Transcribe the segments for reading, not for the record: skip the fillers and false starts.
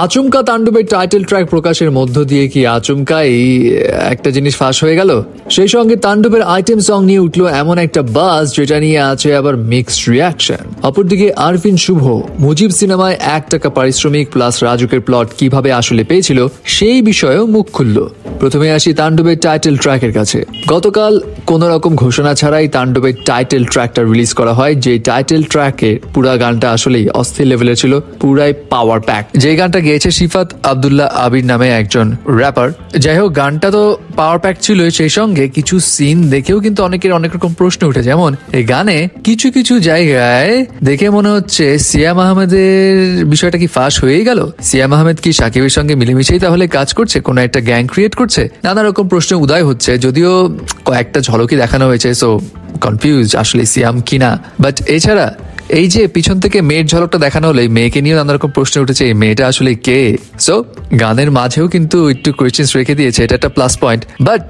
আচমকা তাণ্ডবের title track প্রকাশের মধ্য দিয়ে কি আচমকাই একটা জিনিস ফাঁস হয়ে গেল? সেই সঙ্গে তাণ্ডবের আইটেম সং নিয়ে উঠলো এমন একটা বাজ যেটা নিয়ে আছে আবার মিক্সড রিয়াকশন। অপরদিকে আরফিন শুভ মুজিব সিনেমায় $1 পারিশ্রমিক প্লাস রাজুকের প্লট কিভাবে আসলে পেয়েছিল সেই বিষয়েও মুখ খুলল। প্রথমে আসি তাণ্ডবের টাইটেল ট্র্যাকের কাছে। গতকাল কোন রকম ঘোষণা ছাড়াই তাণ্ডবের টাইটেল ট্র্যাকটা রিলিজ করা হয়। যে টাইটেল ট্র্যাকে পুরা গানটা আসলেই অস্থির লেভেলের ছিল, পুরাই পাওয়ার প্যাক। যে গানটা গেয়েছে সিফাত আব্দুল্লাহ আবির নামে একজন র্যাপার। যাই হোক, গানটা তো পাওয়ার প্যাক ছিল, সেই সঙ্গে কিছু সিন দেখেও কিন্তু অনেকের অনেক রকম প্রশ্ন উঠে। যেমন এই গানে কিছু কিছু জায়গায় দেখে মনে হচ্ছে সিয়াম আহমেদের বিষয়টা কি ফাঁস হয়ে গেল? সিয়াম আহমেদ কি সাকিবের সঙ্গে মিলেমিশেই তাহলে কাজ করছে, কোনো একটা গ্যাং ক্রিয়েট করছে? নানা রকম প্রশ্ন উদয় হচ্ছে, যদিও কয়েকটা ঝলকই দেখানো হয়েছে, সো কনফিউজ আসলে সিয়াম কিনা। বাট এছাড়া এই যে পিছন থেকে মেয়ের ঝলকটা দেখানো হলো, এই মেয়েকে নিয়েও নানা রকম প্রশ্ন উঠেছে, এই মেয়েটা আসলে কে? সো গানের মাঝেও কিন্তু একটু কোয়েশ্চেন্স রেখে দিয়েছে, এটা একটা plus point. But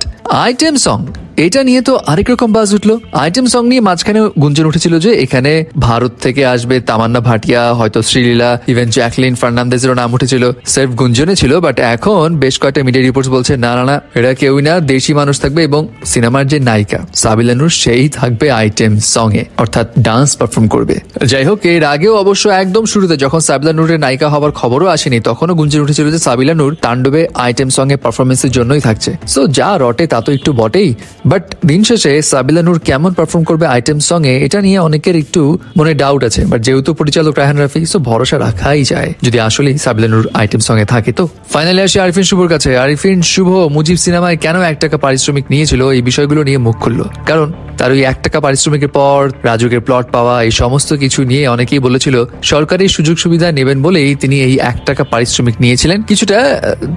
item song এটা নিয়ে তো আরেক রকম বাজ উঠলো। আইটেম সং নিয়ে মাঝখানে গুঞ্জন উঠেছিল যে এখানে ভারত থেকে আসবে তামান্না ভাটিয়া, হয়তো শ্রীলীলা, ইভেন জ্যাকলিন ফার্নান্দেজেরও নাম উঠেছিল, সেলফ গুঞ্জনে ছিল। বাট এখন বেশ কয়েকটা মিডিয়া রিপোর্টস বলছে না না না, এরা কেউই না, দেশি মানুষ থাকবে এবং সিনেমার যে নায়িকা সাবিলা নূর সেই থাকবে আইটেম সং এ, অর্থাৎ ডান্স পারফর্ম করবে। যাই হোক, এর আগেও অবশ্য একদম শুরুতে যখন সাবিলা নূরের নায়িকা হওয়ার খবরও আসেনি, তখনও গুঞ্জন উঠেছিল যে সাবিলা নূর তাণ্ডবে আইটেম সং এ পারফরমেন্সের জন্যই থাকছে। সো যা রটে তা তো একটু বটেই। বাট দিন শেষে সাবিলা নূর কেমন পারফর্ম করবে আইটেম সং এ, এটা নিয়ে অনেকের একটু মনে ডাউট আছে। বাট যেহেতু পরিচালক রায়হান রাফি, সো ভরসা রাখাই যায় যদি আসলেই সাবিলা নূর আইটেম সং এ থাকে। তো ফাইনালি আসি আরিফিন শুভর কাছে। আরিফিন শুভ মুজিব সিনেমায় কেন $1 পারিশ্রমিক নিয়েছিল, এই বিষয়গুলো নিয়ে মুখ খুলল। কারণ তার ওই $1 পারিশ্রমিকের পর রাজুকের প্লট পাওয়া, এই সমস্ত কিছু নিয়ে অনেকেই বলেছিল সরকারি সুযোগ সুবিধা নেবেন বলেই তিনি এই $1 পারিশ্রমিক নিয়েছিলেন, কিছুটা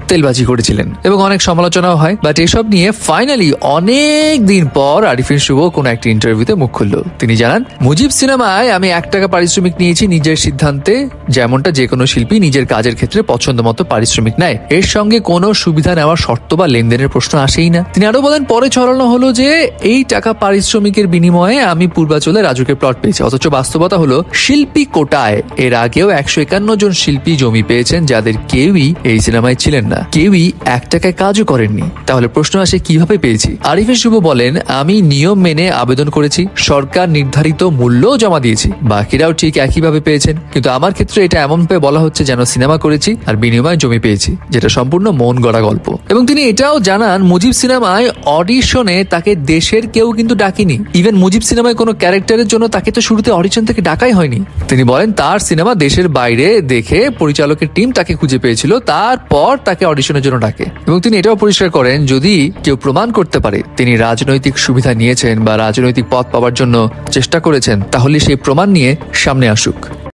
তেলবাজি করেছিলেন এবং অনেক সমালোচনাও হয়। বাট এসব নিয়ে ফাইনালি অনেক দিন পর আরিফিন শুভ কোন একটা ইন্টারভিউতে মুখ খুলল। তিনি জানান, মুজিব সিনেমায় আমি $1 পারিশ্রমিক নিয়েছি নিজের সিদ্ধান্তে, যেমনটা যে কোনো শিল্পী নিজের কাজের ক্ষেত্রে পছন্দ মতো পারিশ্রমিক নেয়। এর সঙ্গে কোনো সুবিধা নেওয়ার শর্ত বা লেনদেনের প্রশ্ন আসেই না। তিনি আরো বলেন, পরে ছড়ানো হলো যে এই টাকা পারিশ্রমিকের বিনিময়ে আমি পূর্বাচলে রাজুকের প্লট পেয়েছি, অথচ বাস্তবতা হলো শিল্পী কোটায় এর আগেও 151 জন শিল্পী জমি পেয়েছেন, যাদের কেউই এই সিনেমায় ছিলেন না, কেউই $1 কাজও করেননি। তাহলে প্রশ্ন আসে কিভাবে পেয়েছি? আরিফিন শুভ বলেন, আমি নিয়ম মেনে আবেদন করেছি, সরকার নির্ধারিত মূল্য জমা দিয়েছি, বাকিরাও ঠিক একইভাবে পেয়েছেন। কিন্তু আমার ক্ষেত্রে এটা এমনভাবে বলা হচ্ছে যেন সিনেমা করেছি আর বিনিময়ে জমি পেয়েছি, যেটা সম্পূর্ণ মন গড়া গল্প। এবং তিনি এটাও জানান, মুজিব সিনেমায় অডিশনে তাকে দেশের কেউ কিন্তু ডাকিনি। ইভেন মুজিব সিনেমায় কোনো ক্যারেক্টারের জন্য তাকে তো শুরুতে অডিশন থেকে ডাকাই হয়নি। তিনি বলেন তার সিনেমা দেশের বাইরে দেখে পরিচালকের টিম তাকে খুঁজে পেয়েছিল, তারপর তাকে অডিশনের জন্য ডাকে। এবং তিনি এটাও পরিষ্কার করেন, যদি কেউ প্রমাণ করতে পারে তিনি রাজনৈতিক সুবিধা নিয়েছেন বা রাজনৈতিক পথ পাওয়ার জন্য চেষ্টা করেছেন, তাহলে সেই প্রমাণ নিয়ে সামনে আসুক।